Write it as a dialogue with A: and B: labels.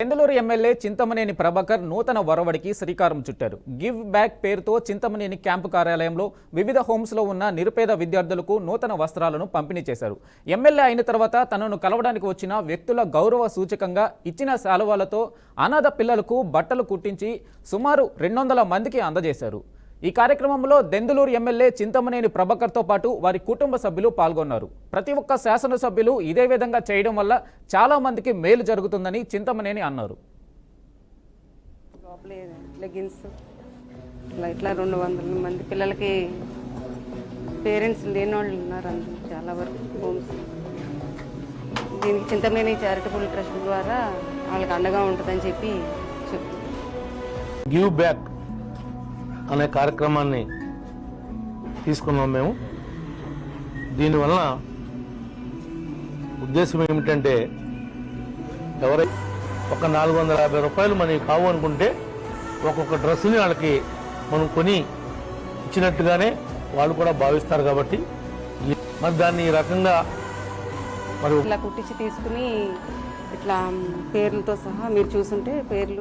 A: Denduluru MLA Chintamaneni Prabhakar నూతన వరవడికి శ్రీకారం చుట్టారు. గివ్ బ్యాక్ పేరుతో చింతమనేని క్యాంపు కార్యాలయంలో వివిధ హోమ్స్లో ఉన్న నిరుపేద విద్యార్థులకు నూతన వస్త్రాలను పంపిణీ చేశారు. ఎమ్మెల్యే అయిన తర్వాత తనను కలవడానికి వచ్చిన వ్యక్తుల గౌరవ సూచకంగా ఇచ్చిన శాలువాలతో అనాథ పిల్లలకు బట్టలు కుట్టించి సుమారు 200 మందికి అందజేశారు. ఈ కార్యక్రమంలో దెందులూరు ఎమ్మెల్యే చింతమనేని ప్రభాకర్తో పాటు వారి కుటుంబ సభ్యులు పాల్గొన్నారు. ప్రతి ఒక్క శాసనసభ్యులు ఇదే విధంగా చేయడం వల్ల చాలా మందికి మేలు జరుగుతుందని చింతమనేని అన్నారు.
B: లెగిన్స్ ఇట్లా 200 మంది పిల్లలకి పేరెంట్స్ లేని వాళ్ళు ఉన్నారు. అందులో చాలా వరకు హోమ్స్ దీనికి చింతమనేని చారిటబుల్ ట్రస్ట్ ద్వారా వాళ్ళకి అండగా ఉంటుందని చెప్పి
C: గివ్ బ్యాక్ అనే కార్యక్రమాన్ని తీసుకున్నాం మేము. దీనివల్ల ఉద్దేశం ఏమిటంటే ఎవరైనా ఒక 450 రూపాయలు మనకి కావు అనుకుంటే ఒక్కొక్క డ్రెస్సుని వాళ్ళకి మనం కొని ఇచ్చినట్టుగానే వాళ్ళు కూడా భావిస్తారు. కాబట్టి మరి దాన్ని ఈ రకంగా
B: ఇట్లా కుట్టించి తీసుకుని ఇట్లా పేర్లతో సహా మీరు చూస్తుంటే పేర్లు